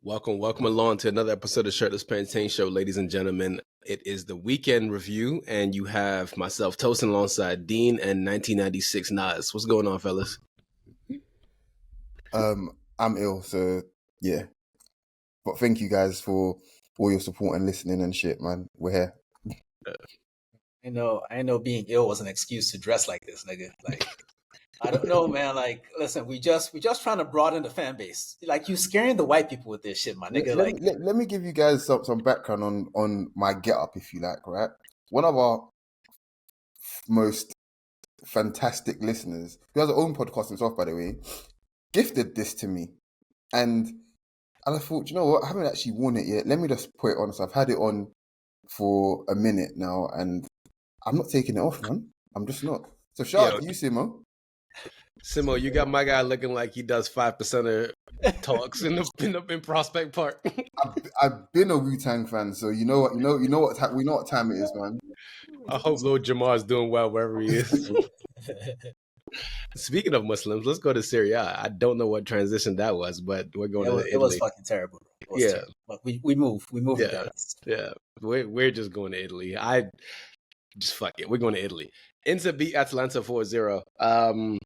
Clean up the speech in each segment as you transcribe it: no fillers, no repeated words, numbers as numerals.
Welcome along to another episode of Shirtless Plantain Show, ladies and gentlemen. It is the weekend review, and you have myself, Tosin, alongside Dean and 1996 Nas. What's going on, fellas? I'm ill, so yeah. But thank you guys for all your support and listening and shit, man. We're here. I know being ill was an excuse to dress like this, nigga. Like, I don't know, man. Like, listen, we just trying to broaden the fan base. Like, you scaring the white people with this shit, my nigga. Let me give you guys some background on my get up, if you like, right? One of our most fantastic listeners, who has her own podcast himself, by the way, gifted this to me. And I thought, you know what? I haven't actually worn it yet. Let me just put it on. So I've had it on for a minute now, and I'm not taking it off, man. I'm just not. So shout out to you, Simo. Simo, you got my guy looking like he does 5% of talks in Prospect Park. I've been a Wu-Tang fan, so we know what time it is, man. I hope Lord Jamar is doing well wherever he is. Speaking of Muslims, let's go to Syria. I don't know what transition that was, but we're going to Italy. It was fucking terrible. Terrible. But we move. Yeah. We're just going to Italy. Fuck it. We're going to Italy. Inter beat Atalanta 4-0.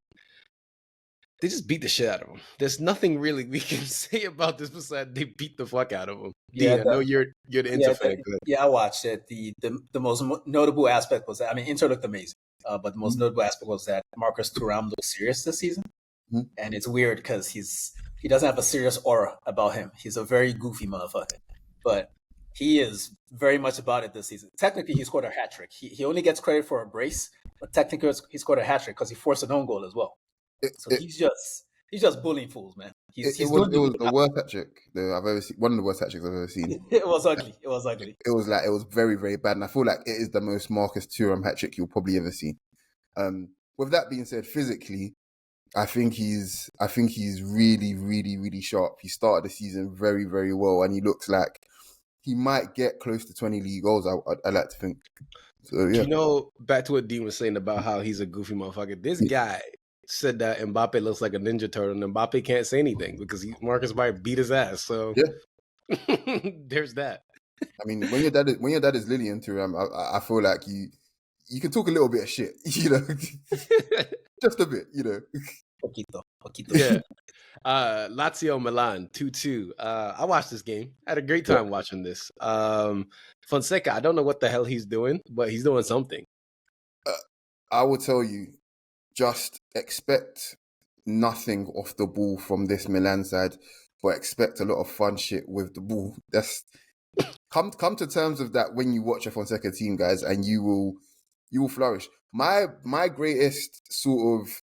They just beat the shit out of them. There's nothing really we can say about this besides they beat the fuck out of them. I know you're the Inter fan. I watched it. The most notable aspect was that, I mean, Inter looked amazing. But the most notable aspect was that Marcus Thuram looked serious this season. Mm-hmm. And it's weird because he doesn't have a serious aura about him. He's a very goofy motherfucker. But he is very much about it this season. Technically, he scored a hat trick. He only gets credit for a brace, but technically he scored a hat trick because he forced an own goal as well. He's just bullying fools, man. It was the worst hat trick that I've ever seen. One of the worst hat tricks I've ever seen. It was ugly. It was very, very bad, and I feel like it is the most Marcus Thuram hat trick you'll probably ever see. With that being said, physically, I think he's really, really, really sharp. He started the season very, very well, and he looks like he might get close to 20 league goals. I like to think. So yeah. You know, back to what Dean was saying about how he's a goofy motherfucker. This guy said that M'Bappe looks like a Ninja Turtle, and M'Bappe can't say anything because Marcus might beat his ass. So yeah, there's that. I mean, when your dad is Lillian Thuram, I feel like you can talk a little bit of shit, you know, just a bit, you know. Poquito. Yeah. Lazio Milan 2-2. I watched this game. I had a great time watching this. Fonseca, I don't know what the hell he's doing, but he's doing something. I will tell you, just expect nothing off the ball from this Milan side, but expect a lot of fun shit with the ball. That's come to terms with that when you watch a Fonseca team, guys, and you will flourish. My greatest sort of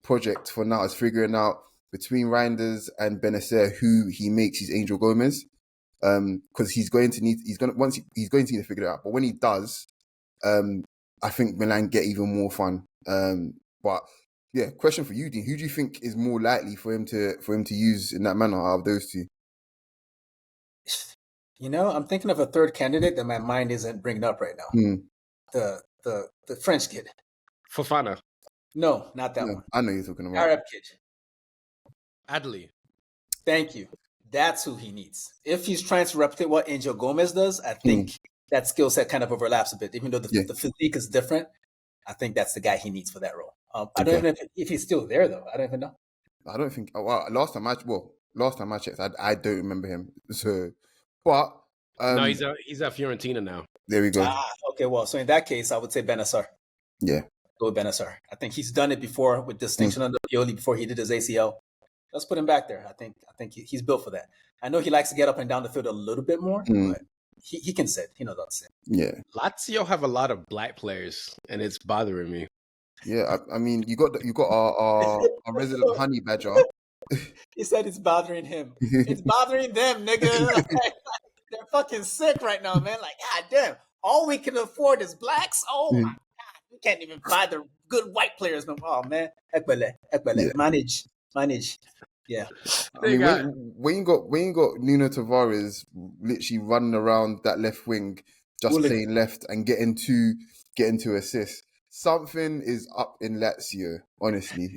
project for now is figuring out between Reinders and Benacer who he makes his Angel Gomez, because he's going to need to figure it out. But when he does, I think Milan get even more fun. But yeah, question for you, Dean: who do you think is more likely for him to use in that manner out of those two? You know, I'm thinking of a third candidate that my mind isn't bringing up right now. The French kid, Fofana. No, not that one. I know you're talking about Arab kid. Adli. Thank you. That's who he needs. If he's trying to replicate what Angel Gomez does, I think that skill set kind of overlaps a bit. Even though the physique is different, I think that's the guy he needs for that role. I don't even know if he's still there, though. I don't even know. I don't think. Last time I checked, I don't remember him. So, but no, he's at Fiorentina now. There we go. Okay. Well, so in that case, I would say Benacer. Yeah. Go with Benacer. I think he's done it before with distinction under Pioli before he did his ACL. Let's put him back there. I think he's built for that. I know he likes to get up and down the field a little bit more, but he can sit. He knows how to sit. Yeah. Lazio have a lot of black players, and it's bothering me. Yeah, I mean, you got our resident honey badger. He said it's bothering him. It's bothering them, nigga. They're fucking sick right now, man. Like, god damn, all we can afford is blacks. Oh my god, we can't even buy the good white players no more. Oh man, ekbele. Yeah. Manage. Yeah. I mean, when you got Nuno Tavares literally running around that left wing, just playing left and getting two assists, something is up in Lazio, honestly.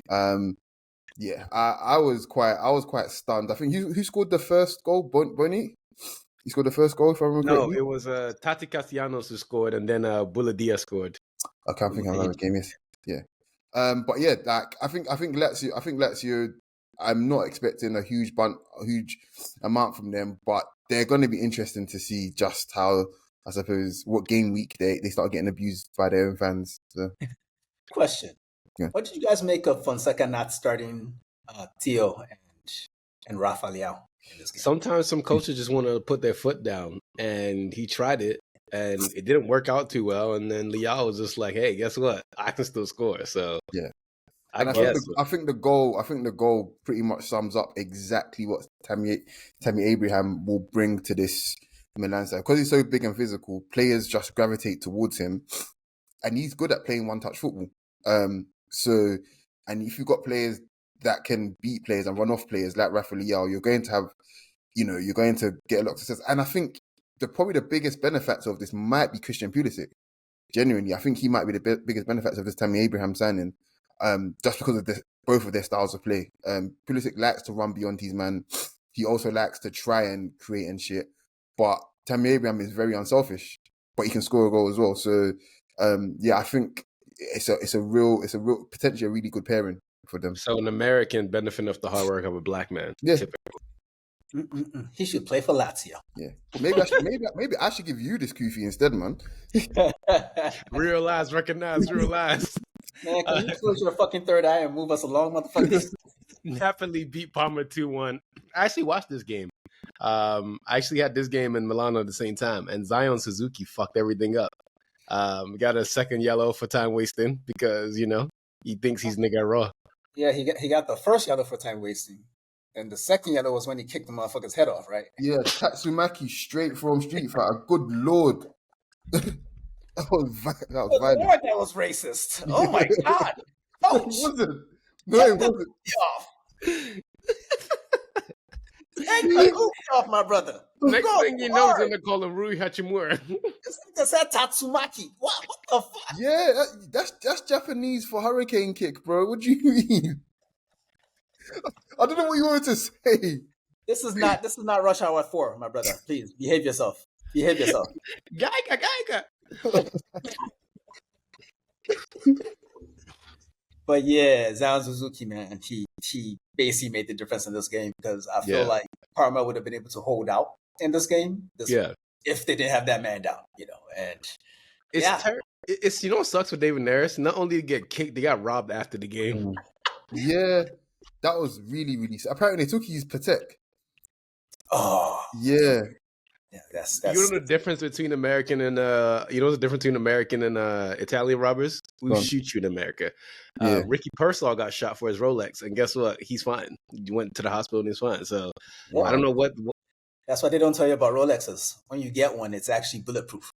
Yeah, I was quite stunned. I think who scored the first goal? Bonnie? He scored the first goal, if I remember No, correctly. it was Tati Castellanos who scored, and then Buladia scored. I can't think I remember the game. Yes, yeah. But yeah, like I think Lazio. I'm not expecting a huge amount from them, but they're going to be interesting to see just how, I suppose, what game week they start getting abused by their own fans. So. Question: Yeah. What did you guys make of Fonseca not starting Theo and Rafa Leao in this game? Sometimes some coaches just want to put their foot down, and he tried it, and it didn't work out too well. And then Leao was just like, "Hey, guess what? I can still score." So yeah, I and guess. I think the goal pretty much sums up exactly what Tammy Abraham will bring to this Milan side, because he's so big and physical. Players just gravitate towards him, and he's good at playing one-touch football. So, and if you've got players that can beat players and run off players like Rafa Leao, you're going to have, you're going to get a lot of success. And I think probably the biggest benefactor of this might be Christian Pulisic. Genuinely, I think he might be the biggest benefactor of this Tammy Abraham signing, just because of both of their styles of play. Pulisic likes to run beyond his man. He also likes to try and create and shit. But Tammy Abraham is very unselfish, but he can score a goal as well. So, yeah, I think it's a real potentially a really good pairing for them. So an American benefiting off the hard work of a black man. Yeah. He should play for Lazio. Yeah, maybe I should give you this Kufi instead, man. Realize, recognize, realize. Man, can you close your fucking third eye and move us along, motherfuckers? Napoli beat Parma 2-1. I actually watched this game. I actually had this game in Milano at the same time, and Zion Suzuki fucked everything up. Got a second yellow for time wasting because he thinks he's nigga raw. Yeah, he got the first yellow for time wasting, and the second yellow was when he kicked the motherfucker's head off, right? Yeah, Tatsumaki straight from Street Fighter. Good lord, that was violent. Lord, that was racist. Oh my god! No, it wasn't. No, it wasn't. Take the Kufi off, my brother. Next thing you know, he's gonna call him Rui Hachimura. That's that Tatsumaki. What the fuck? Yeah, that's Japanese for hurricane kick, bro. What do you mean? I don't know what you wanted to say. This is not Rush Hour 4, my brother. Please behave yourself. Behave yourself. Geiger. But yeah, Zion Suzuki, man, he basically made the difference in this game, because I feel like Parma would have been able to hold out in this game. If they didn't have that man down, and it's it's what sucks with David Neres. Not only did he get kicked, they got robbed after the game. Yeah, that was really, really sad. Apparently they took his Patek. Oh yeah. Yeah, that's the difference between American and the difference between American and Italian robbers? We shoot you in America. Ricky Pearsall got shot for his Rolex, and guess what? He's fine. He went to the hospital and he's fine. So I don't know what. That's what they don't tell you about Rolexes. When you get one, it's actually bulletproof.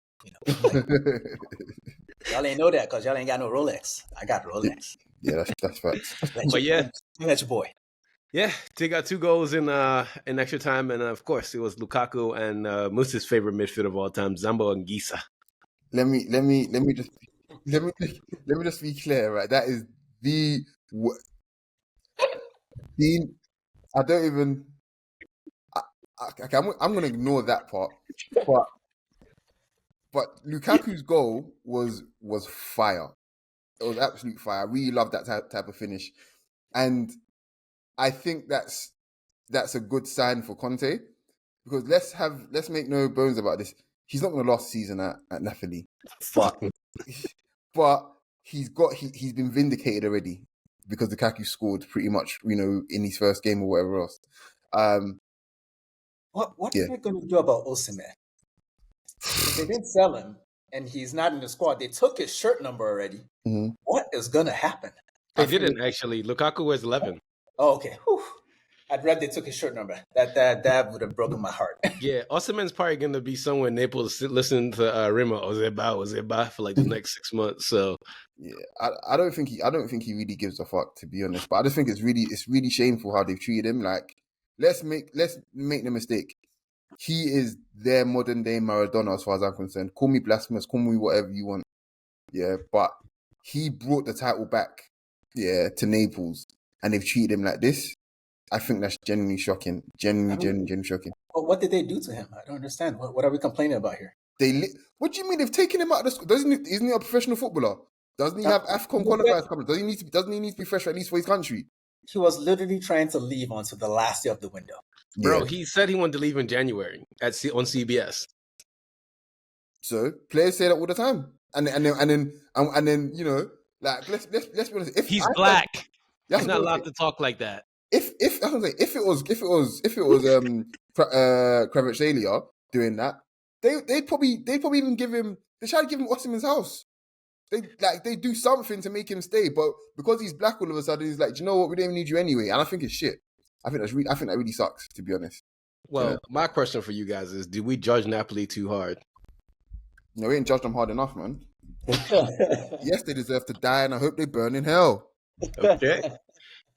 Y'all ain't know that because y'all ain't got no Rolex. I got Rolex. Yeah, that's facts. But yeah, that's your boy. Yeah, they got 2 goals in extra time, and of course it was Lukaku and Musa's favorite midfielder of all time, Zambo and Gisa. Let me just be clear, right? That is I don't even. Okay, I'm going to ignore that part, but Lukaku's goal was fire. It was absolute fire. I really love that type of finish, and I think that's a good sign for Conte, because let's make no bones about this. He's not going to last season at Napoli, but he's been vindicated already, because Lukaku scored pretty much in his first game or whatever else. What are they going to do about Osimhen? They didn't sell him, and he's not in the squad. They took his shirt number already. Mm-hmm. What is going to happen? They didn't actually. Lukaku wears 11. Oh, okay. Whew. I'd read they took his shirt number. That would have broken my heart. Yeah, Osimhen's probably going to be somewhere in Naples listening to Rima Ozeba for like the next 6 months. So yeah, I don't think he really gives a fuck, to be honest. But I just think it's really shameful how they've treated him. Like, let's make no mistake. He is their modern day Maradona, as far as I'm concerned. Call me blasphemous, call me whatever you want. Yeah, but he brought the title back. Yeah, to Naples. and they've treated him like this, I think that's genuinely shocking. Genuinely shocking. Well, what did they do to him? I don't understand. What are we complaining about here? What do you mean they've taken him out of the school? Isn't he a professional footballer? Doesn't he have AFCON qualifiers coming? Doesn't he need to be fresh at least for his country? He was literally trying to leave onto the last day of the window. Bro, he said he wanted to leave in January on CBS. So players say that all the time, and then you know, like let's be honest. If he's black, he's not allowed to talk like that. If I was like, if it was Kvaratskhelia doing that, they'd probably even give him. They try to give him Osimhen's house. They do something to make him stay, but because he's black, all of a sudden he's like, do you know what? We don't even need you anyway, and I think it's shit. I think that really sucks, to be honest. Well, my question for you guys is: do we judge Napoli too hard? No, we ain't judged them hard enough, man. Yes, they deserve to die, and I hope they burn in hell. Okay.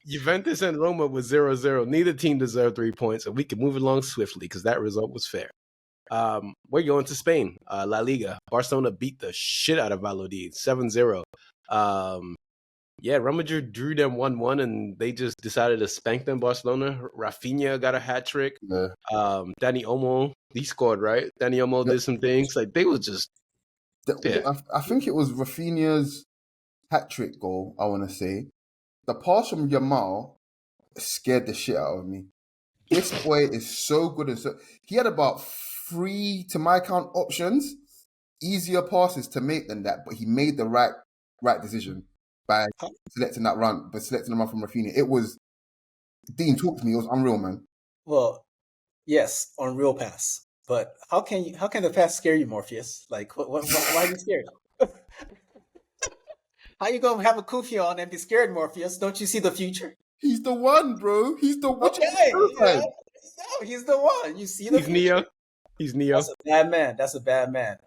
Juventus and Roma was 0-0. Neither team deserved 3 points, and we can move along swiftly because that result was fair. We're going to Spain. La Liga. Barcelona beat the shit out of Valladolid, 7-0. Real Madrid drew them 1-1, and they just decided to spank them, Barcelona. Rafinha got a hat trick. Yeah. Dani Olmo, he scored, right? Dani Olmo did some things. Like, they was just... I think it was Rafinha's hat trick goal, I want to say. The pass from Yamal scared the shit out of me. This boy is so good. And he had about 3, to my count, options, easier passes to make than that, but he made the right decision by selecting that run, from Rafinha. It was, Dean, talk to me. It was unreal, man. Well, yes, unreal pass. But how can the pass scare you, Morpheus? Like, why are you scared? How you gonna have a Kufi on and be scared, Morpheus? Don't you see the future? He's the one, bro. He's the one. Okay, no, he's the one. You see the future? He's Neo. That's a bad man.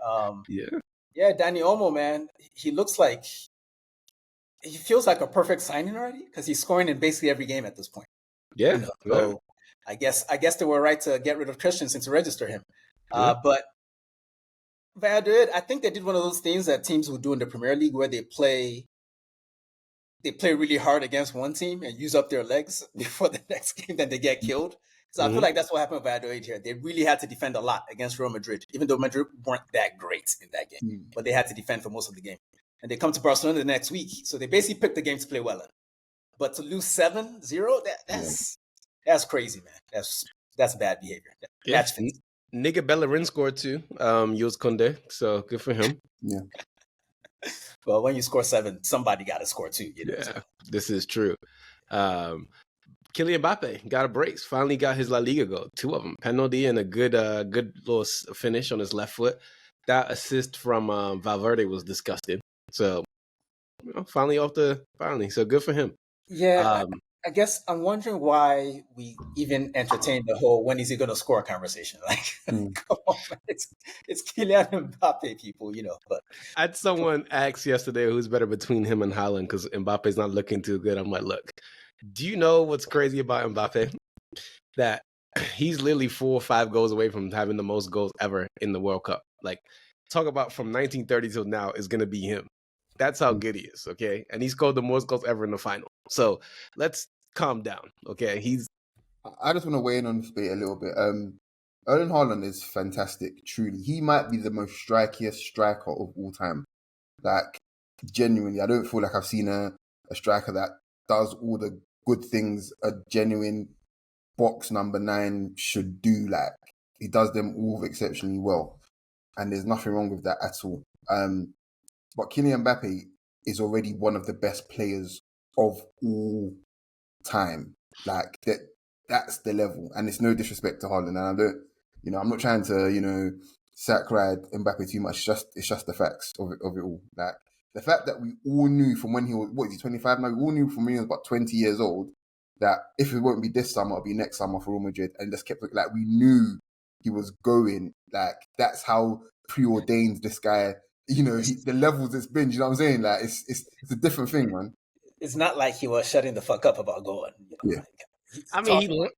Yeah, Dani Olmo, man. He feels like a perfect signing already because he's scoring in basically every game at this point. Yeah. You know? So I guess they were right to get rid of Christensen to register him. But Valladolid, I think they did one of those things that teams will do in the Premier League where they play really hard against one team and use up their legs before the next game, then they get killed. So I feel like that's what happened with Valladolid here. They really had to defend a lot against Real Madrid, even though Madrid weren't that great in that game. But they had to defend for most of the game. And they come to Barcelona the next week. So they basically picked the game to play well in. But to lose 7-0, that's crazy, man. That's bad behavior. That's Nigga Bellerin scored too. Jules Koundé, so good for him. Yeah. Well, when you score 7, somebody got to score too. You know? Yeah, this is true. Kylian M'Bappe got a brace. Finally got his La Liga goal. 2 of them, penalty and a good little finish on his left foot. That assist from Valverde was disgusting. So, finally. So good for him. Yeah. I guess I'm wondering why we even entertain the whole when is he going to score conversation. Like, come on, man. It's Kylian M'Bappe, people, you know. But I had someone ask yesterday who's better between him and Haaland because Mbappe's not looking too good. I'm like, look, do you know what's crazy about M'Bappe? That he's literally 4 or 5 goals away from having the most goals ever in the World Cup. Like, talk about from 1930 till now is going to be him. That's how good he is, okay? And he scored the most goals ever in the final. So let's calm down, okay? I just want to weigh in on this debate a little bit. Erling Haaland is fantastic, truly. He might be the most strikiest striker of all time. Like, genuinely, I don't feel like I've seen a striker that does all the good things a genuine box number 9 should do. Like, he does them all exceptionally well. And there's nothing wrong with that at all. But Kylian M'Bappe is already one of the best players of all time. Like, that's the level. And it's no disrespect to Haaland. And I'm not trying to, sack ride M'Bappe too much. It's just the facts of it all. Like, the fact that we all knew from when he was, 25 now? We all knew from when he was about 20 years old that if it won't be this summer, it'll be next summer for Real Madrid. And just kept, like, we knew he was going. Like, that's how preordained this guy, the levels it's been, you know what I'm saying? Like, it's a different thing, man. It's not like he was shutting the fuck up about going. Yeah. I mean,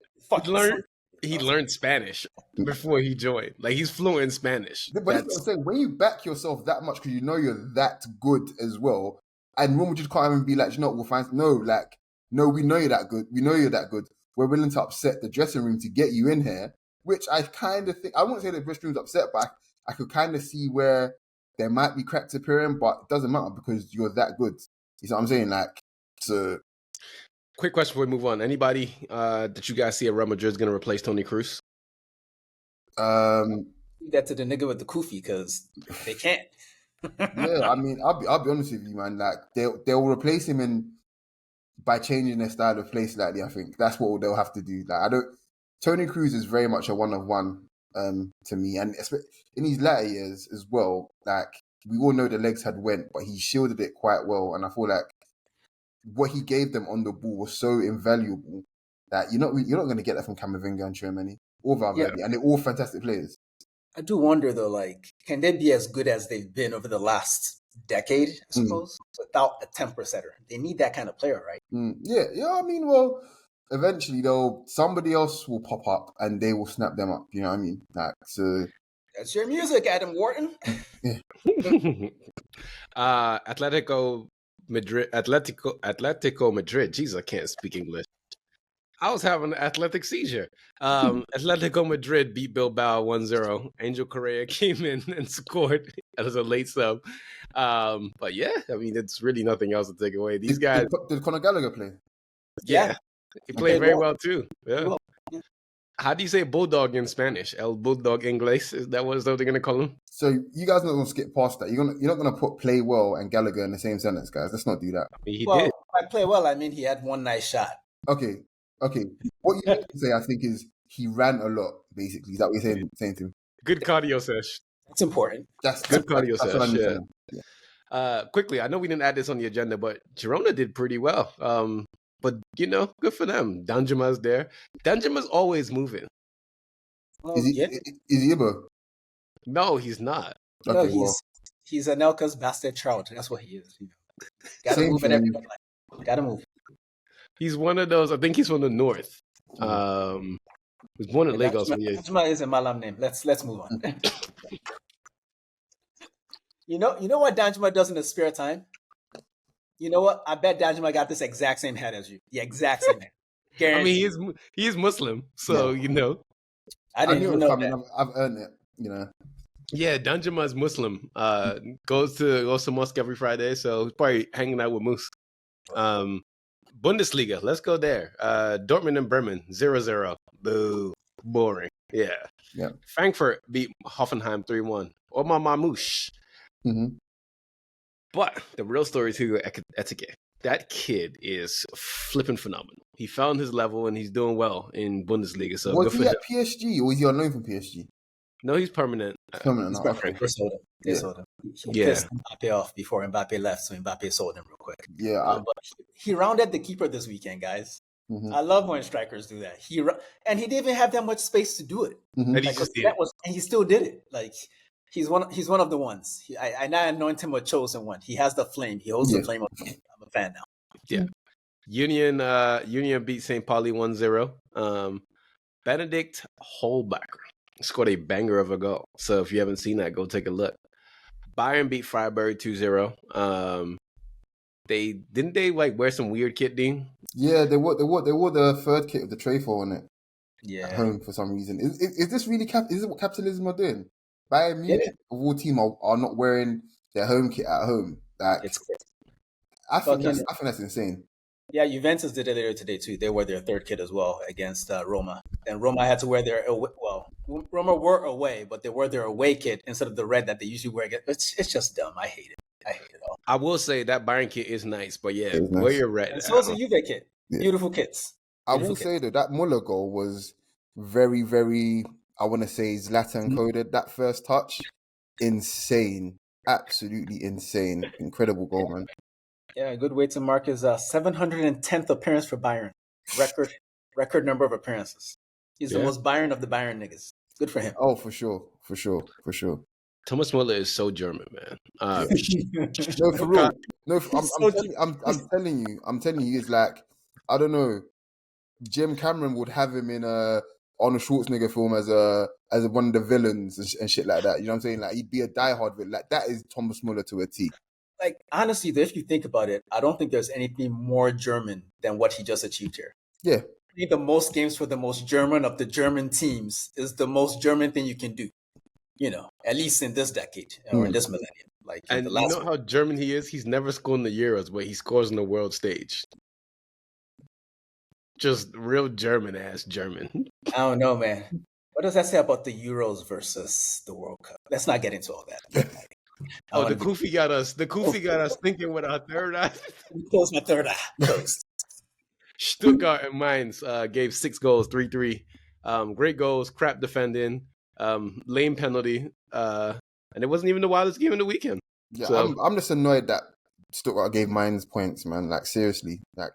he learned Spanish before he joined. Like, he's fluent in Spanish. But that's what I'm saying. When you back yourself that much because you know you're that good as well, and Real Madrid can't even be like, we'll find... No, like, no, we know you're that good. We know you're that good. We're willing to upset the dressing room to get you in here, which I kind of think, I wouldn't say the dressing room's upset, but I could kind of see where there might be cracks appearing, but it doesn't matter because you're that good. You know what I'm saying? Like, so. Quick question before we move on. Anybody that you guys see at Real Madrid is going to replace Toni Kroos? That to the nigga with the Kufi because they can't. Yeah, I mean, I'll be honest with you, man. Like, they'll replace him by changing their style of play slightly. I think that's what they'll have to do. Like, Toni Kroos is very much a one-of-one to me, and in his latter years as well. Like, we all know the legs had went, but he shielded it quite well, and I feel like what he gave them on the ball was so invaluable that you're not going to get that from Camavinga and Tchouaméni or Valverde, and they're all fantastic players. I do wonder though, like, can they be as good as they've been over the last decade, I suppose, without a temper setter? They need that kind of player, right? Yeah. I mean, well, eventually somebody else will pop up and they will snap them up. You know what I mean? Like, so that's your music, Adam Wharton. Yeah. Atletico Madrid. Jeez, I can't speak English. I was having an athletic seizure. Atletico Madrid beat Bilbao 1-0. Angel Correa came in and scored as a late sub. But yeah, I mean, it's really nothing else to take away. These guys. Did Conor Gallagher play? Yeah. He played very well too. Yeah. How do you say bulldog in Spanish? El bulldog inglés? Is that what they're going to call him? So you guys are not going to skip past that. You're not going to put play well and Gallagher in the same sentence, guys. Let's not do that. I mean, he did. By play well, I mean he had one nice shot. Okay. What you have to say, I think, is he ran a lot. Basically, is that what you're saying to him? Good cardio sesh. That's important. That's good cardio sesh. Yeah. Quickly, I know we didn't add this on the agenda, but Girona did pretty well. But good for them. Danjuma's there. Danjuma's always moving. Is he Ibo? No, he's not. Okay, he's Anelka's bastard child. That's what he is. Gotta move at every time. Gotta move. He's one of those. I think he's from the north. He's born in Lagos. Danjuma is a Malam name. Let's move on. You know what Danjuma does in his spare time? You know what? I bet Danjuma got this exact same hat as you. The exact same hat. Guaranteed. I mean, he is Muslim, so I didn't even know that. I've earned it. Yeah, Danjuma is Muslim. Goes to mosque every Friday, so he's probably hanging out with Moose. Bundesliga, let's go there. Dortmund and Bremen, 0-0. Boo. Boring. Yeah. Frankfurt beat Hoffenheim 3-1. Omar Mamouche. Mm-hmm. But the real story is Hugo Etiquette. That kid is flipping phenomenal. He found his level and he's doing well in Bundesliga. So was he at PSG or was he on loan from PSG? No, he's permanent. Permanent. They sold him. He pissed Mbappe off before Mbappe left, so Mbappe sold him real quick. Yeah. But he rounded the keeper this weekend, guys. Mm-hmm. I love when strikers do that. He didn't even have that much space to do it. Mm-hmm. And he still did it. Like he's one of the ones. I now anoint him a chosen one. He has the flame. He holds the flame. I'm a fan now. Yeah. Union beat St. Pauli 1-0. Benedict Holbacher scored a banger of a goal. So if you haven't seen that, go take a look. Bayern beat Freiburg 2-0. They wear some weird kit, Dean? Yeah, they wore the third kit with the Trefo on it. Yeah. At home for some reason. Is this really is this what capitalism are doing? Bayern Munich of all team are not wearing their home kit at home. Like, it's I think that's insane. Yeah, Juventus did it later today too. They wore their third kit as well against Roma. And Roma had to wear their Roma were away, but they wore their away kit instead of the red that they usually wear. It's just dumb. I hate it. I hate it all. I will say that Bayern kit is nice, but yeah, wear your red. And so is the Juve kit. Yeah. Beautiful kits. I will say that Müller goal was very, very, I want to say, Zlatan coded. That first touch, insane. Absolutely insane. Incredible goal, man. Yeah, a good way to mark his 710th appearance for Bayern. Record number of appearances. He's the most Bayern of the Bayern niggas. Good for him. Oh, for sure. Thomas Müller is so German, man. No, for real. No, I'm telling you, it's like, I don't know. Jim Cameron would have him in Arnold Schwarzenegger film as one of the villains and shit like that. You know what I'm saying? Like, he'd be a diehard villain. Like, that is Thomas Müller to a T. like honestly, if you think about it, I don't think there's anything more German than what he just achieved here. Yeah. I think the most games for the most German of the German teams is the most German thing you can do. At least in this decade or in this millennium. Like in And the you last know how German he is? He's never scored in the Euros, but he scores on the world stage. Just real German-ass German. I don't know, man. What does that say about the Euros versus the World Cup? Let's not get into all that. Oh, the Kufi got us. The Kufi got us thinking with our third eye. Close my third eye. Closed. Stuttgart and Mainz gave 6 goals, 3-3. Great goals, crap defending, lame penalty, and it wasn't even the wildest game in the weekend. Yeah, So, I'm just annoyed that Stuttgart gave Mainz points, man. Like seriously, like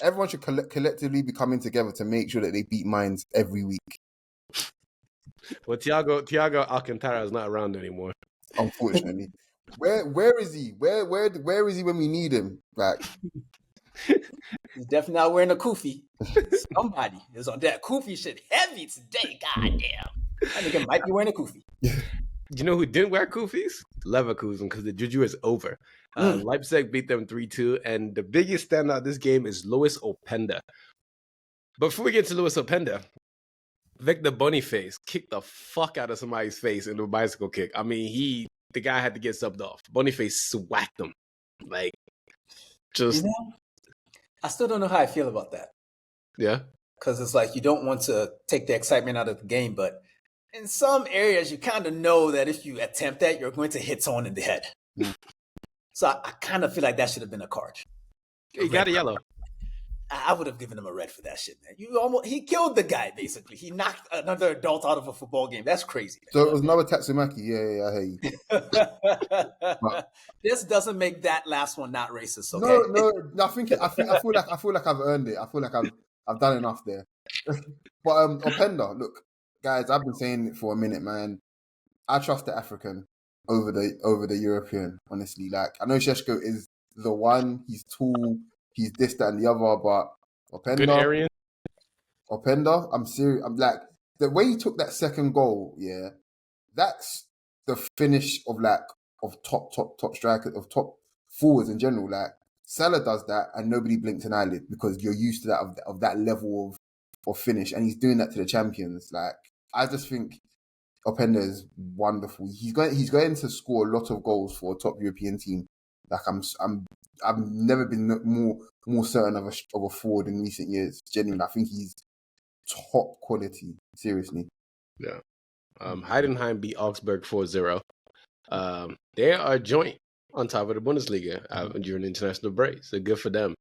everyone should collectively be coming together to make sure that they beat Mainz every week. well, Thiago Alcantara is not around anymore. Unfortunately, where is he? Where is he when we need him? Like, He's definitely not wearing a Kufi. Somebody is on that Kufi shit heavy today. Goddamn. That nigga might be wearing a Kufi. You know who didn't wear Kufis? Leverkusen, because the juju is over. Leipzig beat them 3-2, and the biggest standout this game is Louis Openda. But before we get to Louis Openda, Victor Boniface kicked the fuck out of somebody's face in the bicycle kick. I mean, the guy had to get subbed off. Boniface swacked him. Like, just... I still don't know how I feel about that. Yeah? Because it's like you don't want to take the excitement out of the game, but in some areas you kind of know that if you attempt that, you're going to hit someone in the head. So I kind of feel like that should have been a card. He got a yellow. I would have given him a red for that shit, man. He killed the guy, basically. He knocked another adult out of a football game. That's crazy. So it was another Tatsumaki. Yeah, I hear you. This doesn't make that last one not racist, okay? No. I feel like I've earned it. I feel like I've done enough there. But Openda, look, guys, I've been saying it for a minute, man. I trust the African over the European. Honestly, like I know Šeško is the one. He's tall. He's this, that, and the other. But Good Aryan. Openda, I'm serious. I'm like the way he took that second goal. Yeah, that's the finish of top strikers, of top forwards in general. Like Salah does that, and nobody blinked an eyelid because you're used to that of that level of finish, and he's doing that to the champions. Like I just think Openda is wonderful. He's going to score a lot of goals for a top European team. Like I've never been more certain of a forward in recent years. Genuinely, I think he's top quality. Seriously. Yeah. Heidenheim beat Augsburg 4-0. They are joint on top of the Bundesliga during the international break. So good for them.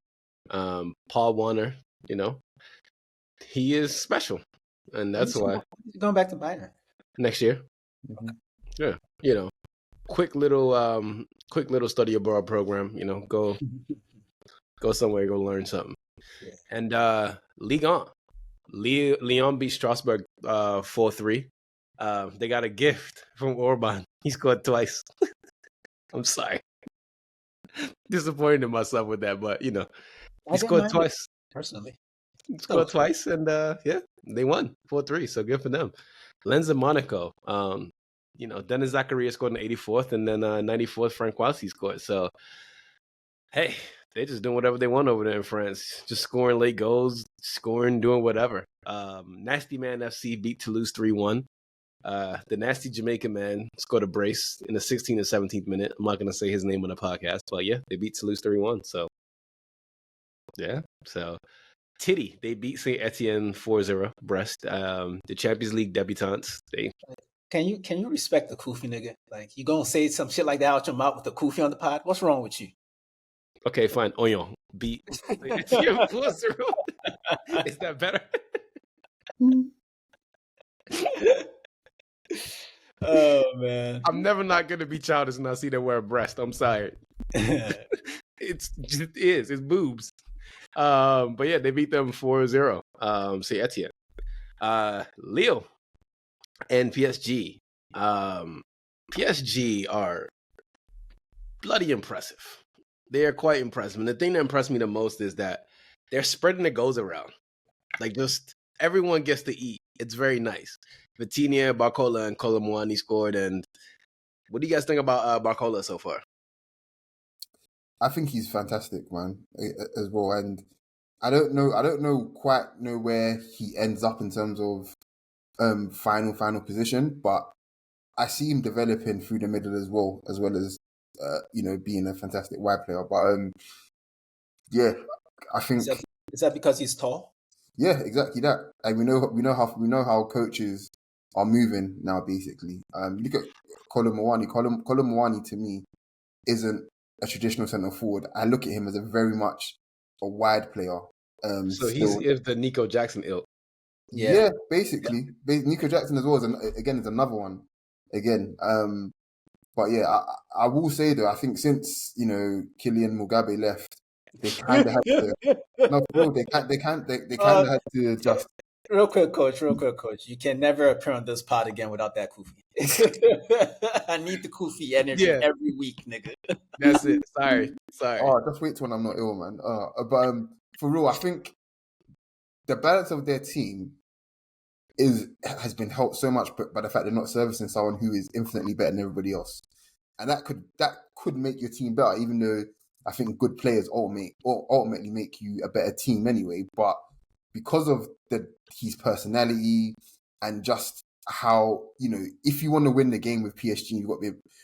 Paul Warner, he is special, and that's why he's going back to Bayern next year. Mm-hmm. Yeah, quick little study abroad program. Go somewhere, go learn something. Yeah. And Ligue 1, Lyon beat Strasbourg 4-3. They got a gift from Orban. He scored twice. I'm sorry. Disappointed in myself with that, but he scored twice. Personally. He scored twice, and they won 4-3. So good for them. Lens and Monaco. Dennis Zakaria scored in the 84th, and then 94th Frank Kouassi scored. So hey, they just doing whatever they want over there in France. Just scoring late goals, doing whatever. Nasty Man FC beat Toulouse 3-1. The nasty Jamaican man scored a brace in the 16th and 17th minute. I'm not going to say his name on the podcast, but yeah, they beat Toulouse 3-1. So, yeah. So, Titty, they beat St. Etienne 4-0. Brest, the Champions League debutantes. Can you respect the Kufi nigga? Like, you going to say some shit like that out your mouth with the Kufi on the pod? What's wrong with you? Okay, fine. Oyon beat St. Etienne 4-0. Is that better? Oh man, I'm never not gonna be childish and I see them wear a breast. I'm sorry. It's boobs. But yeah, they beat them 4-0. Say Etienne. Lille and PSG. PSG are bloody impressive. They are quite impressive. And the thing that impressed me the most is that they're spreading the goals around. Like just everyone gets to eat. It's very nice. Vitinha, Barcola, and Colomwani scored. And what do you guys think about Barcola so far? I think he's fantastic, man, as well. And I don't know quite where he ends up in terms of final position, but I see him developing through the middle as well as being a fantastic wide player. But yeah, I think is that because he's tall? Yeah, exactly that. And we know how coaches are moving now. Basically, look at Colin Mwani. Colin Mwani to me isn't a traditional centre forward. I look at him as a very much a wide player. So he's the Nico Jackson ilk. Yeah, basically, Nico Jackson as well is another one. Again, but yeah, I will say though, I think since Kylian M'Bappe left, they kind of had to. No, for real, they kind of had to adjust. Real quick, coach. You can never appear on this pod again without that Kufi. I need the Kufi energy every week, nigga. That's it. Sorry. Oh, just wait till when I'm not ill, man. But for real, I think the balance of their team has been helped so much by the fact they're not servicing someone who is infinitely better than everybody else, and that could make your team better. Even though I think good players ultimately make you a better team anyway. But because of his personality and just how if you want to win the game with PSG,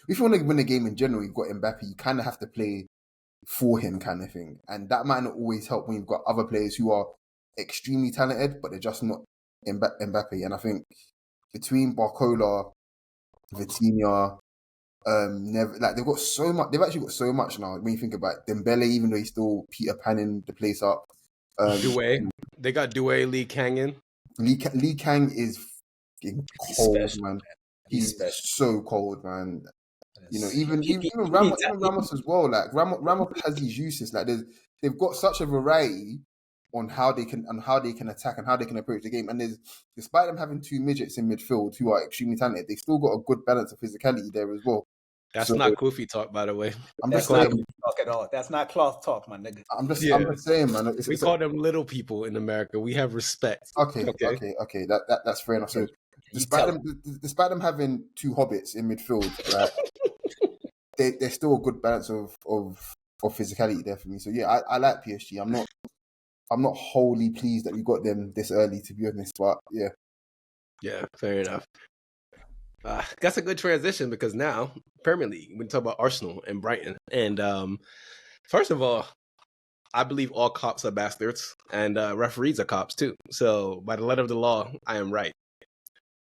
if you want to win the game in general, you've got Mbappe. You kind of have to play for him, kind of thing, and that might not always help when you've got other players who are extremely talented, but they're just not Mbappe. And I think between Barcola, Vitinha, they've got so much. They've actually got so much now. When you think about it. Dembele, even though he's still Peter Panning the place up. Doué, they got Doué, Lee Kang in. Lee Kang is cold, man. He's so cold, man. Even Ramos as well. Like Ramos has these uses. Like they've got such a variety on how they can attack and how they can approach the game. And despite them having two midgets in midfield who are extremely talented, they still got a good balance of physicality there as well. That's not Kufi talk, by the way. That's not Kufi talk at all. That's not cloth talk, my nigga. I'm just saying, man. We call them little people in America. We have respect. Okay. That's fair enough. So despite them having two hobbits in midfield, right, they're still a good balance of physicality there for me. So yeah, I like PSG. I'm not wholly pleased that we got them this early, to be honest. But yeah. Yeah, fair enough. That's a good transition because now, Premier League, we talk about Arsenal and Brighton. And first of all, I believe all cops are bastards and referees are cops too. So by the letter of the law, I am right.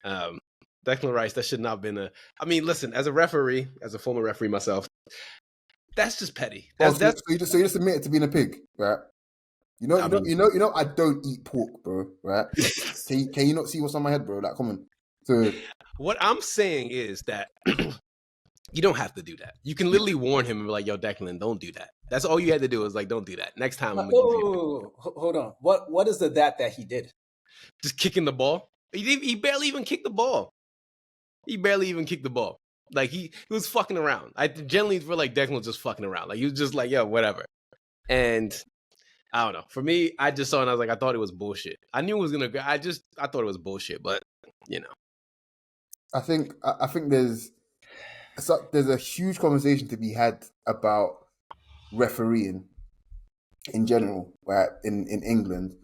Declan Rice, that should not have been listen, as a referee, as a former referee myself, that's just petty. So you just admit it to being a pig, right? You know, I don't eat pork, bro, right? Can you not see what's on my head, bro? Like, come on. So what I'm saying is that you don't have to do that. You can literally warn him and be like, yo, Declan, don't do that. That's all you had to do is like, don't do that. Next time I'm gonna give you hold on. What is that he did? Just kicking the ball. He barely even kicked the ball. Like he was fucking around. I generally feel like Declan was just fucking around. Like he was just like, yo, whatever. And I don't know. For me, I just saw it and I was like, I thought it was bullshit. I knew it was gonna go. I thought it was bullshit, but I think there's a huge conversation to be had about refereeing in general, right, in England,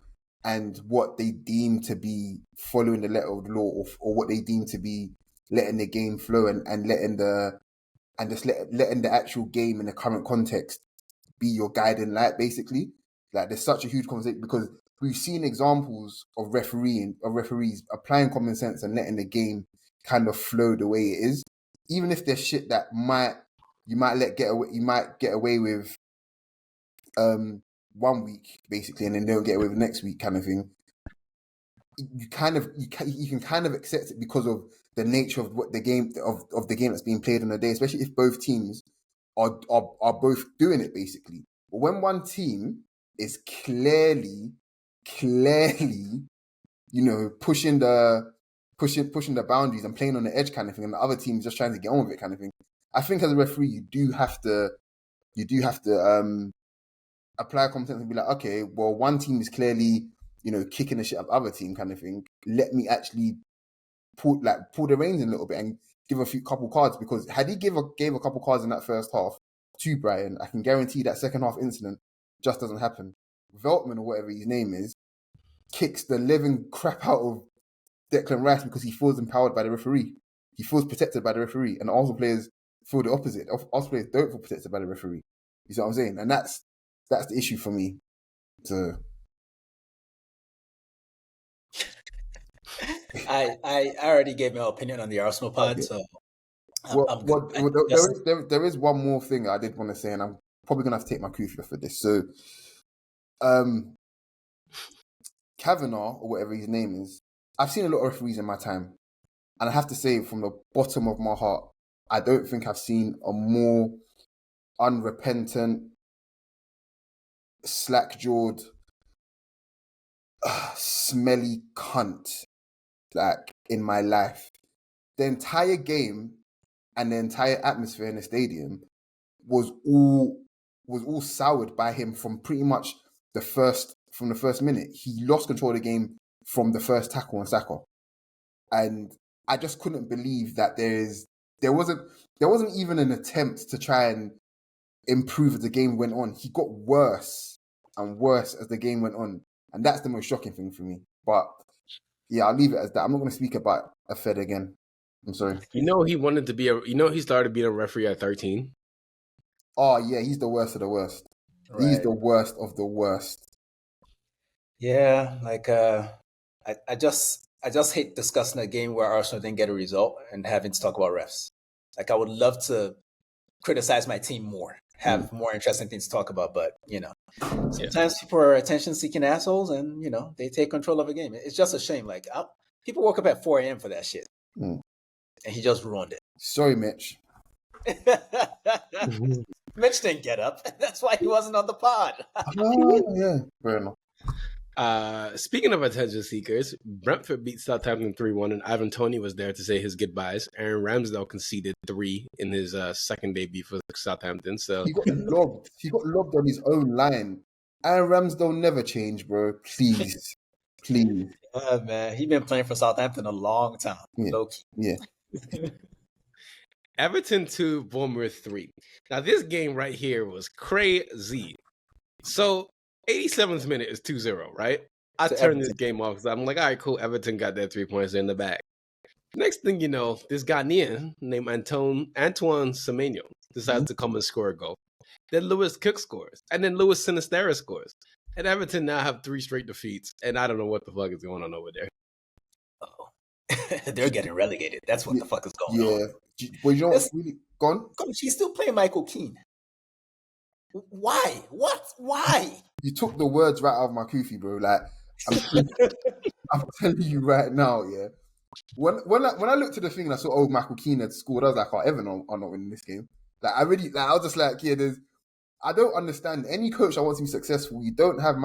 and what they deem to be following the letter of the law, or what they deem to be letting the game flow and letting the actual game in the current context be your guiding light, basically. Like, there's such a huge conversation because we've seen examples of referees applying common sense and letting the game kind of flow the way it is, even if there's shit that you might get away with 1 week basically, and then don't get away with next week, kind of thing. You can kind of accept it because of the nature of what the game of the game that's being played on a day, especially if both teams are both doing it basically. But when one team is clearly, pushing the boundaries and playing on the edge, kind of thing, and the other team is just trying to get on with it, kind of thing, I think as a referee you do have to apply common sense and be like, okay, well, one team is clearly kicking the shit out of the other team, kind of thing. Let me actually pull the reins in a little bit and give a couple cards, because had he gave a couple cards in that first half to Brighton, I can guarantee that second half incident just doesn't happen. Veltman, or whatever his name is, kicks the living crap out of Declan Rice because he feels empowered by the referee. He feels protected by the referee. And Arsenal players feel the opposite. Arsenal players don't feel protected by the referee. You see what I'm saying? And that's the issue for me. So I already gave my opinion on the Arsenal pod, okay. So I'm good. There is one more thing I did want to say, and I'm probably going to have to take my Kufi for this. So, Kavanagh, or whatever his name is, I've seen a lot of referees in my time. And I have to say, from the bottom of my heart, I don't think I've seen a more unrepentant, slack-jawed, smelly cunt like in my life. The entire game and the entire atmosphere in the stadium was all soured by him from pretty much the first minute. He lost control of the game from the first tackle on Saka, and I just couldn't believe that there wasn't even an attempt to try and improve as the game went on. He got worse and worse as the game went on, and that's the most shocking thing for me. But yeah, I'll leave it as that. I'm not going to speak about a Fed again. I'm sorry. He started being a referee at 13. Oh yeah, he's the worst of the worst. Right. He's the worst of the worst. Yeah, like I just hate discussing a game where Arsenal didn't get a result and having to talk about refs. Like I would love to criticize my team more, have more interesting things to talk about, but sometimes people are attention-seeking assholes, and they take control of a game. It's just a shame. Like people woke up at 4 a.m. for that shit, and he just ruined it. Sorry, Mitch. Mitch didn't get up. That's why he wasn't on the pod. Yeah, fair enough. Speaking of attention seekers, Brentford beat Southampton 3-1, and Ivan Toney was there to say his goodbyes. Aaron Ramsdale conceded 3 in his second debut for Southampton. So he got lobbed. He got lobbed on his own line. Aaron Ramsdale never change, bro. Please. Man, he's been playing for Southampton a long time. Yeah. Low key. Yeah. Everton 2, Bournemouth 3. Now this game right here was crazy. So 87th minute is 2-0, right? I turned this game off because I'm like, all right, cool. Everton got their 3 points in the bag. Next thing you know, this Ghanaian named Antoine Semenyo decides to come and score a goal. Then Lewis Cook scores. And then Lewis Sinistera scores. And Everton now have 3 straight defeats. And I don't know what the fuck is going on over there. Oh, they're getting relegated. That's what the fuck is going on. Yeah. But you know what's really gone? She's still playing Michael Keane. Why? What? Why? You took the words right out of my Kufi, bro. Like, I'm telling you right now, yeah. When I looked at the thing and I saw Michael Keane had scored, I was like, oh, Everton are not winning this game. Like, I was just like, yeah, I don't understand. Any coach that wants to be successful, you don't have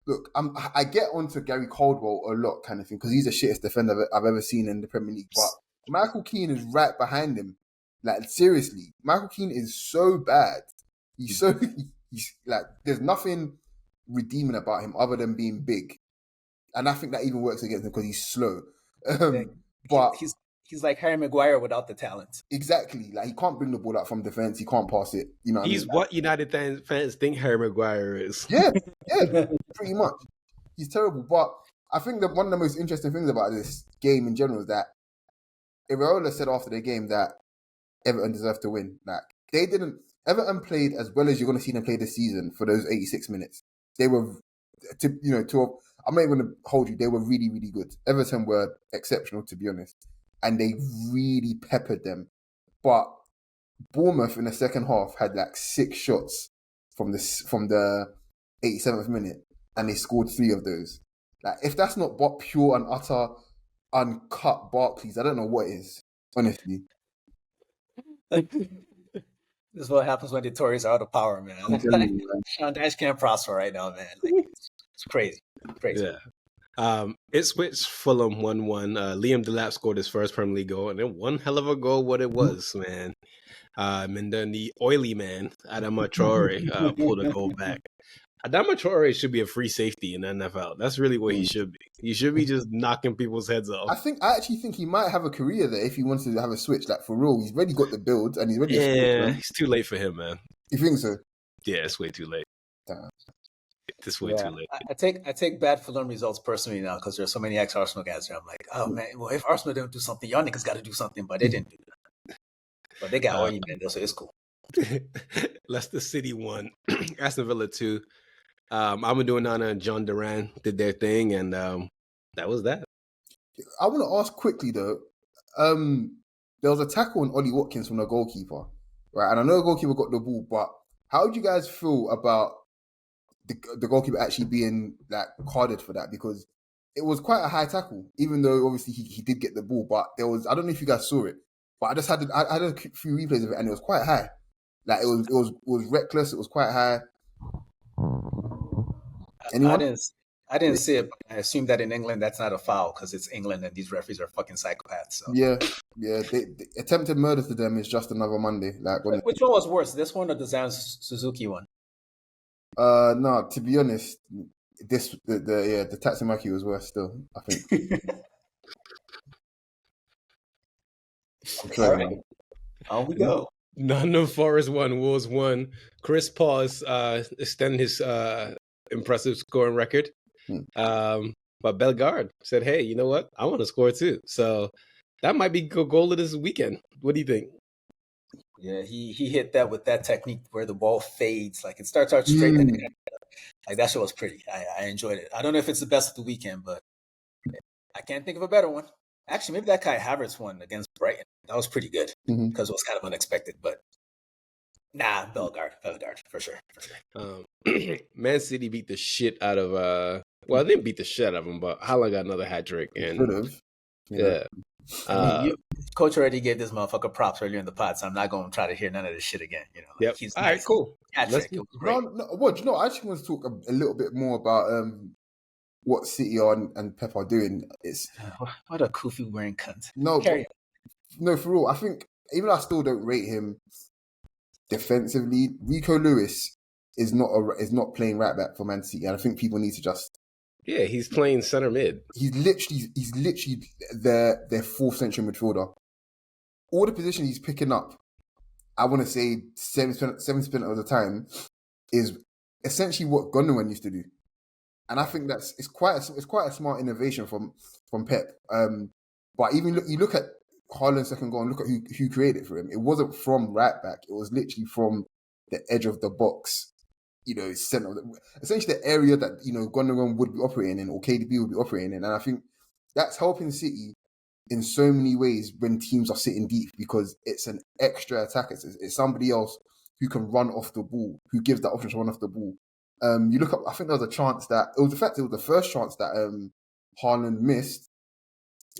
look, I get onto Gary Caldwell a lot kind of thing because he's the shittest defender I've ever seen in the Premier League. But Michael Keane is right behind him. Like, seriously, Michael Keane is so bad. He's like, there's nothing redeeming about him other than being big. And I think that even works against him because he's slow. But he's like Harry Maguire without the talent. Exactly. Like, he can't bring the ball out from defense. He can't pass it. You know what He's I mean? what United fans think Harry Maguire is. Yeah, pretty much. He's terrible. But I think that one of the most interesting things about this game in general is that Iraola said after the game that Everton deserved to win. Like, they didn't. Everton played as well as you're going to see them play this season for those 86 minutes. They were, I'm not even going to hold you. They were really, really good. Everton were exceptional, to be honest, and they really peppered them. But Bournemouth in the second half had like 6 shots from the 87th minute, and they scored 3 of those. Like, if that's not pure and utter uncut Barclays, I don't know what is. Honestly. This is what happens when the Tories are out of power, man. Sean Dyche can't prosper right now, man. Like, it's crazy. Yeah. It switched Fulham 1-1. Liam Delap scored his first Premier League goal, and then one hell of a goal what it was, man. And then the oily man, Adama Traore, pulled a goal back. Adama Traore should be a free safety in the NFL. That's really what he should be. He should be just knocking people's heads off. I actually think he might have a career there if he wants to have a switch. Like, for real, he's already got the build and he's ready. Yeah, it's too late for him, man. You think so? Yeah, it's way too late. Damn. It's way too late. I take bad Fulham results personally now because there's so many ex-Arsenal guys here. I'm like, oh man, well if Arsenal don't do something, y'all niggas got to do something, but they didn't do that. But they got Oye, man, so it's cool. Leicester City won. Aston Villa 2. Amadou Onana and John Duran did their thing, and that was that. I want to ask quickly though. There was a tackle on Ollie Watkins from the goalkeeper, right? And I know the goalkeeper got the ball, but how did you guys feel about the goalkeeper actually being like carded for that? Because it was quite a high tackle, even though obviously he did get the ball, but there was, I don't know if you guys saw it, but I just had a few replays of it and it was quite high. Like it was reckless. It was quite high. Anyone? I didn't see it, but I assume that in England that's not a foul because it's England and these referees are fucking psychopaths. So. Yeah. They attempted murder to them is just another Monday. Like, which one was worse, this one or the Zan Suzuki one? No, to be honest, the Tatsumaki was worse still, I think. All right. On we go. Nottingham Forest 1, Wolves 1. Chris Paul's extended his impressive scoring record. But Bellegarde said, hey, you know what? I want to score too. So that might be a goal of this weekend. What do you think? Yeah, he hit that with that technique where the ball fades. Like it starts out straight. Like that shit was pretty. I enjoyed it. I don't know if it's the best of the weekend, but I can't think of a better one. Actually, maybe that Kai Havertz one against Brighton. That was pretty good because it was kind of unexpected. But nah, Bellegarde for sure. Man City beat the shit out of well, they didn't beat the shit out of them, but Haaland got another hat trick. And yeah. Coach already gave this motherfucker props earlier in the pod, so I'm not going to try to hear none of this shit again. You know, like, he's all right, cool. Hat trick. It was great. What do you know? I actually want to talk a little bit more about what City and Pep are doing. It's what a Kufi wearing cunt. No, for real. I think even though I still don't rate him defensively, Rico Lewis is not playing right back for Man City, and I think people need to just. Yeah, he's playing center mid. He's literally their fourth century midfielder. All the positions he's picking up, I want to say 70% of the time, is essentially what Gundogan used to do, and I think it's quite a smart innovation from Pep. But even you look at Haaland's second goal and look at who created it for him. It wasn't from right back. It was literally from the edge of the box. You know, center, essentially the area that, you know, Gundogan would be operating in or KDB would be operating in. And I think that's helping City in so many ways when teams are sitting deep because it's an extra attack. It's somebody else who can run off the ball, who gives that option to run off the ball. You look up, I think there was a chance that, it was the first chance that Haaland missed.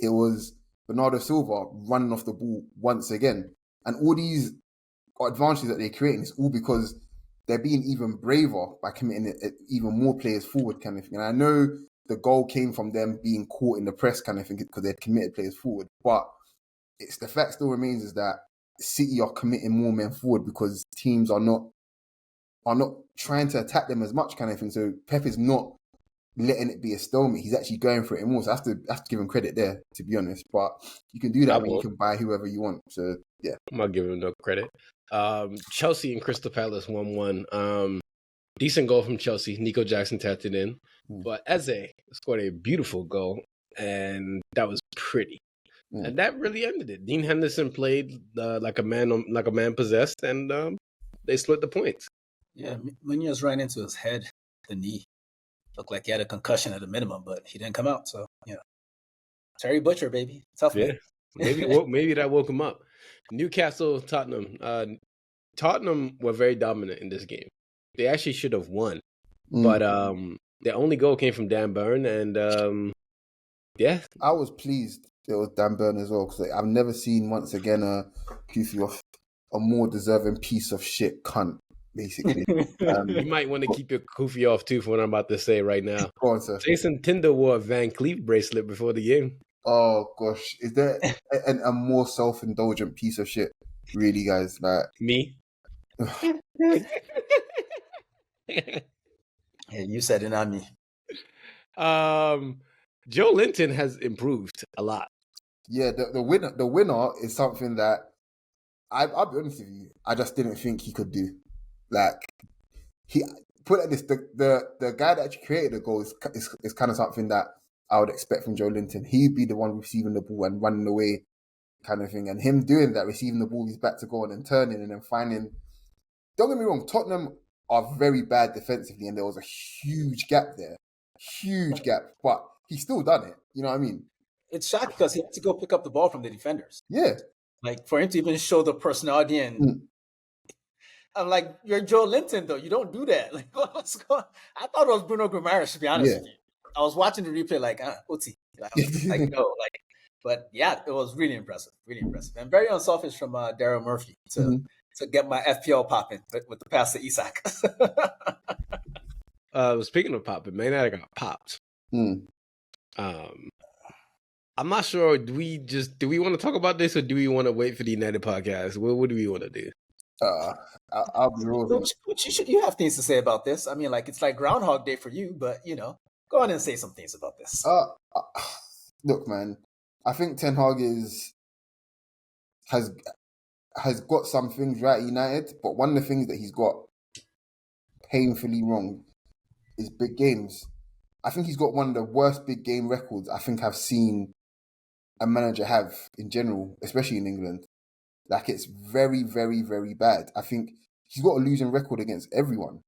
It was Bernardo Silva running off the ball once again. And all these advantages that they're creating is all because they're being even braver by committing even more players forward kind of thing. And I know the goal came from them being caught in the press kind of thing because they'd committed players forward. But it's the fact still remains is that City are committing more men forward because teams are not trying to attack them as much kind of thing. So Pep is not letting it be a stalemate. He's actually going for it more. So I have to give him credit there, to be honest. But you can do that when you can buy whoever you want. So yeah. I'm not giving him no credit. Chelsea and Crystal Palace 1-1. Decent goal from Chelsea. Nico Jackson tapped it in. But Eze scored a beautiful goal, and that was pretty. And that really ended it. Dean Henderson played like a man possessed, and they split the points. Yeah, Munoz ran into his head, the knee. Looked like he had a concussion at a minimum, but he didn't come out. So, yeah. Terry Butcher, baby. Tough man. Maybe that woke him up. Newcastle, Tottenham. Tottenham were very dominant in this game. They actually should have won. But their only goal came from Dan Burn, and yeah. I was pleased it was Dan Burn as well, because I've never seen, once again, a Kufi off a more deserving piece of shit cunt, basically. You might want to keep your Kufi off, too, for what I'm about to say right now. Go on, sir. Jason Tinder wore a Van Cleef bracelet before the game. Oh, gosh. Is there a more self-indulgent piece of shit, really, guys? Like me? Yeah, you said it, not me. Joe Linton has improved a lot. Yeah, the winner is something that I'll be honest with you, I just didn't think he could do. Like he put it like this: the guy that actually created the goal is kind of something that I would expect from Joe Linton. He'd be the one receiving the ball and running away, kind of thing. And him doing that, receiving the ball, he's back to goal and then turning and then finding. Don't get me wrong, Tottenham are very bad defensively, and there was a huge gap there, but he still done it. You know what I mean? It's shocking because he had to go pick up the ball from the defenders. Yeah. Like for him to even show the personality and I'm like, you're Joe Linton though. You don't do that. Like, what's going? I thought it was Bruno Guimaraes, to be honest with you. I was watching the replay like, Uti. Like, no, like, but yeah, it was really impressive, and very unselfish from Daryl Murphy to get my FPL popping with the pass to Isak. Speaking of popping, Man United got popped. I'm not sure. Do we want to talk about this, or do we want to wait for the United podcast? What do we want to do? I'll be real. You have things to say about this. I mean, like it's like Groundhog Day for you, but go on and say some things about this. Look, man, I think Ten Hag has got some things right at United, but one of the things that he's got painfully wrong is big games. I think he's got one of the worst big game records I think I've seen a manager have in general, especially in England. Like, it's very, very, very bad. I think he's got a losing record against everyone.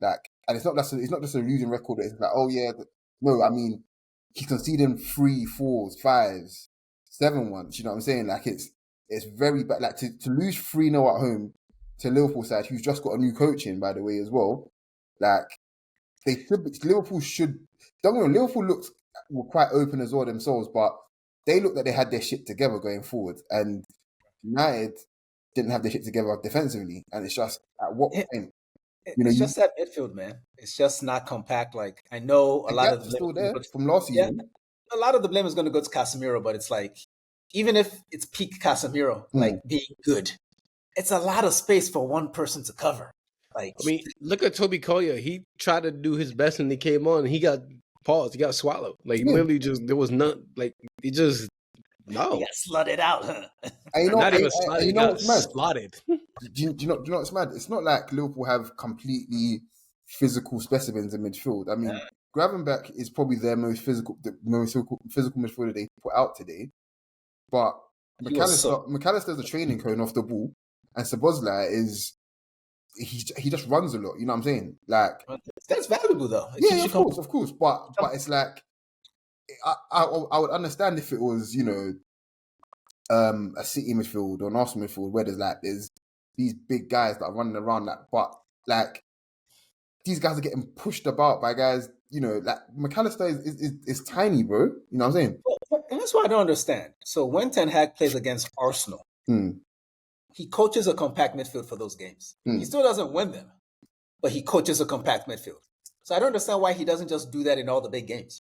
Like, and it's not just a losing record that it's like, oh yeah, no, I mean, he's conceding 3, 4s, 5s, 7-1s. You know what I'm saying? Like, it's very bad. Like, to lose 3-0 at home to Liverpool side, who's just got a new coach in, by the way, as well. Like, Liverpool were quite open as well themselves, but they looked like they had their shit together going forward, and United didn't have their shit together defensively. And it's just, at what point? It's just that midfield, man. It's just not compact. Like, I know a lot of the still there from last season. A lot of the blame is going to go to Casemiro, but it's like, even if it's peak Casemiro, like being good, it's a lot of space for one person to cover. Like, I mean, look at Toby Collier. He tried to do his best and he came on and he got paused. He got swallowed. Like, literally just, there was none. Like, he just, no. He got slutted out, huh? Not even slotted. He got slotted. Do you know what's mad? It's not like Liverpool have completely physical specimens in midfield. I mean, Gravenberch is probably their most physical midfielder they put out today. But McAllister's a training cone off the ball, and Szoboszlai is he just runs a lot. You know what I'm saying? Like, that's valuable though. Yeah, of course. But it's like, I would understand if it was, a City midfield or an Arsenal midfield where there's these big guys that are running around that, but like, these guys are getting pushed about by guys, like McAllister is tiny, bro. You know what I'm saying? And that's what I don't understand. So when Ten Hag plays against Arsenal, he coaches a compact midfield for those games. He still doesn't win them, but he coaches a compact midfield. So I don't understand why he doesn't just do that in all the big games.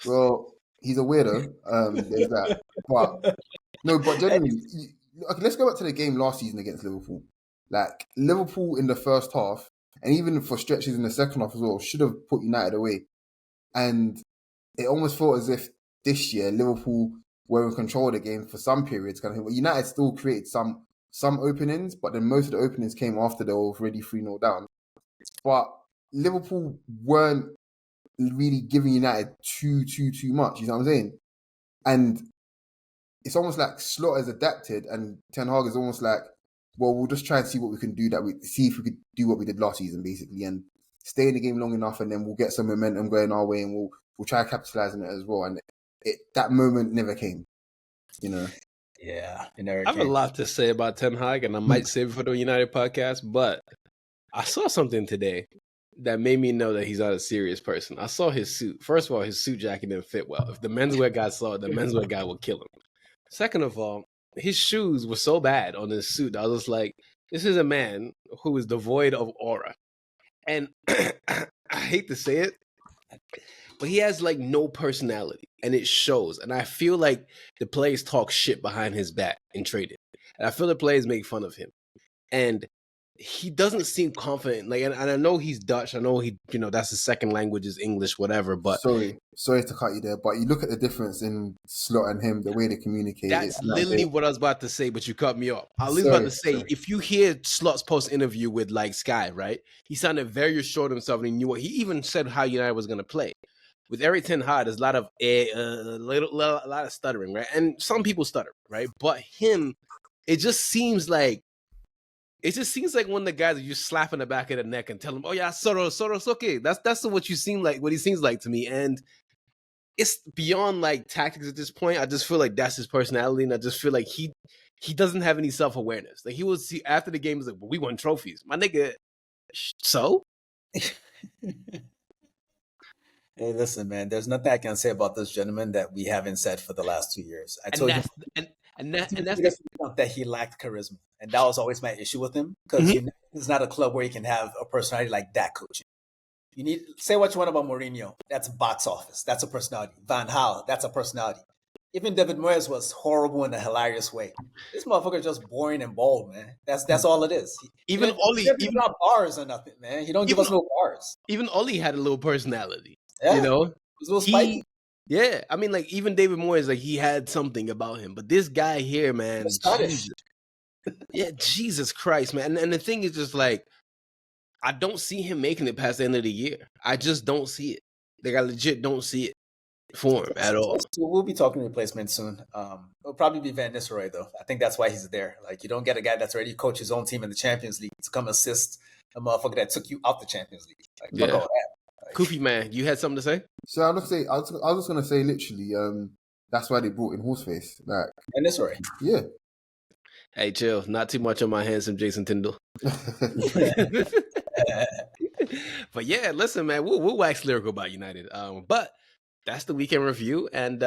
Well, he's a weirdo. There's that. But generally, okay, let's go back to the game last season against Liverpool. Like, Liverpool in the first half, and even for stretches in the second half as well, should have put United away. And it almost felt as if this year Liverpool were in control of the game for some periods. Kind of thing. United still created some openings, but then most of the openings came after they were already 3-0 down. But Liverpool weren't really giving United too much. You know what I'm saying? And it's almost like Slot has adapted, and Ten Hag is almost like, well, we'll just try and see what we can do. See if we could do what we did last season, basically, and stay in the game long enough, and then we'll get some momentum going our way, and we'll try to capitalize on it as well. And that moment never came, Yeah, it never I have a lot to say about Ten Hag, and I might save it for the United podcast, but I saw something today that made me know that he's not a serious person. I saw his suit. First of all, his suit jacket didn't fit well. If the menswear guy saw it, the menswear guy would kill him. Second of all, his shoes were so bad on his suit. I was like, this is a man who is devoid of aura. And I hate to say it, but he has like no personality, and it shows. And I feel like the players talk shit behind his back in trading. And I feel the players make fun of him. And he doesn't seem confident. Like, and I know he's Dutch. I know that's his second language is English, whatever. But sorry to cut you there, but you look at the difference in Slot and him, the way they communicate. that's literally what I was about to say, but you cut me off. I was about to say, if you hear Slot's post interview with like Sky, right? He sounded very assured of himself, and he knew what he even said how United was going to play. With Erik ten Hag, there's a lot of a lot of stuttering, right? And some people stutter, right? But him, it just seems like one of the guys that you slap in the back of the neck and tell him, "Oh yeah, Soros, okay." That's what he seems like to me, and it's beyond like tactics at this point. I just feel like that's his personality, and I just feel like he doesn't have any self-awareness. Like he was after the game, he's like, "Well, we won trophies, my nigga." So. Hey, listen, man. There's nothing I can say about this gentleman that we haven't said for the last 2 years. I told you that he lacked charisma, and that was always my issue with him because it's not a club where you can have a personality like that coaching. You need say what you want about Mourinho. That's box office. That's a personality. Van Gaal. That's a personality. Even David Moyes was horrible in a hilarious way. This motherfucker is just boring and bold, man. That's all it is. Even Oli, even not bars or nothing, man. He don't give us no bars. Even Oli had a little personality. Yeah. You know, it was a little spiky. Yeah, I mean, like even David Moyes, like he had something about him, but this guy here, man, Jesus Christ, man. And the thing is just like, I don't see him making it past the end of the year. I just don't see it. Like I legit don't see it for him at all. We'll be talking replacement soon. It'll probably be Van Nistelrooy though. I think that's why he's there. Like you don't get a guy that's already coached his own team in the Champions League to come assist a motherfucker that took you out the Champions League. Like fuck all that. Kufi, man, you had something to say? So I was just gonna say literally, that's why they brought in Horseface. Like, and that's right. Yeah. Hey, chill. Not too much on my handsome Jason Tyndall. But yeah, listen, man, we'll wax lyrical about United. But that's the weekend review, and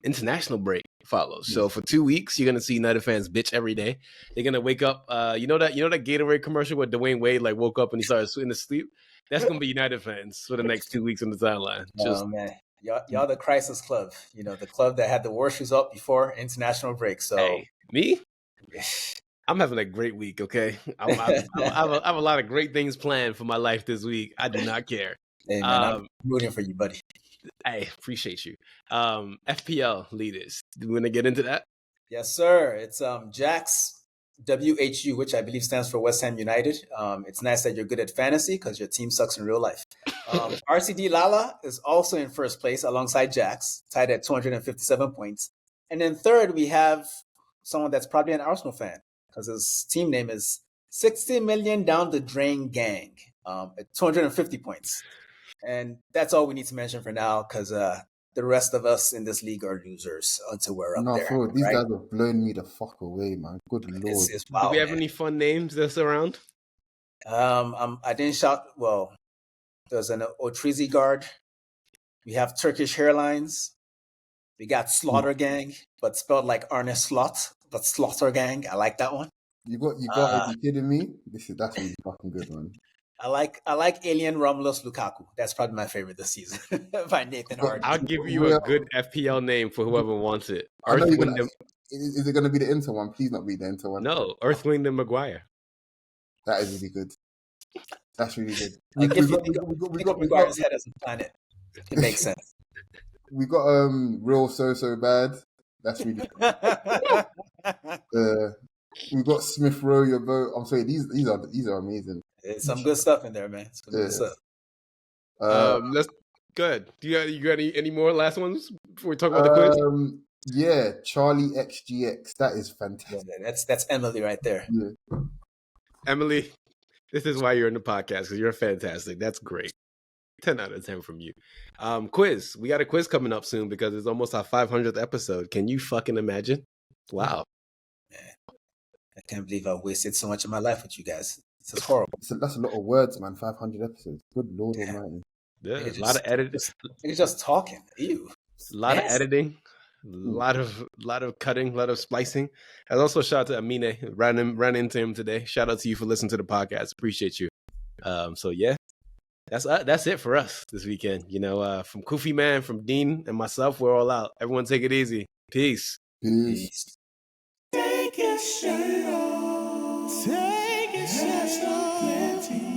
international break follows. So for 2 weeks, you're gonna see United fans bitch every day. They're gonna wake up. You know that Gatorade commercial where Dwayne Wade like woke up and he started in his sleep. That's gonna be United fans for the next 2 weeks on the sideline. Oh man, y'all the crisis club. You know, the club that had the worst result before international break. So hey, me, I'm having a great week. Okay, I have a lot of great things planned for my life this week. I do not care. Hey man, I'm rooting for you, buddy. I appreciate you. FPL leaders. Do we want to get into that? Yes, sir. It's Jack's WHU, which I believe stands for West Ham United. It's nice that you're good at fantasy because your team sucks in real life. RCD Lala is also in first place alongside Jax, tied at 257 points. And then third, we have someone that's probably an Arsenal fan because his team name is 60 million down the drain gang at 250 points. And that's all we need to mention for now because the rest of us in this league are losers until we're up there. No, these guys have blown me the fuck away, man. Good lord. It's wild, do we have any fun names that's around? I didn't shout. Well, there's an Otrizi guard. We have Turkish Airlines. We got Slaughter Gang, but spelled like Arne Slot, but Slaughter Gang. I like that one. You got are you kidding me? That's really fucking good, man. I like Alien Romulus Lukaku. That's probably my favorite this season by Nathan Hardy. I'll give you a good FPL name for whoever wants it. Is it going to be the Inter one? Please not be the Inter one. No, Earthwind and Maguire. That is really good. That's really good. We got Maguire's head as a planet. It makes sense. We got Real So Bad. That's really good. We got Smith Rowe Your Boat. I'm sorry, these are amazing. There's some good stuff in there, man. Some good stuff. Let's good. Do you got any more last ones before we talk about the quiz? Yeah, Charlie XGX. That is fantastic. Yeah, that's Emily right there. Yeah. Emily, this is why you're in the podcast because you're fantastic. That's great. 10 out of 10 from you. Quiz. We got a quiz coming up soon because it's almost our 500th episode. Can you fucking imagine? Wow. Man, I can't believe I wasted so much of my life with you guys. This is horrible. That's a lot of words, man. 500 episodes. Good Lord Almighty. Yeah, a lot of editing. You're just talking. Ew. A lot of editing. A lot of cutting, a lot of splicing. And also shout out to Amine. Ran into him today. Shout out to you for listening to the podcast. Appreciate you. So yeah, that's it for us this weekend. You know, from Kufi Man, from Dean, and myself, we're all out. Everyone take it easy. Peace. Peace. Take your shirt off. Take Plenty.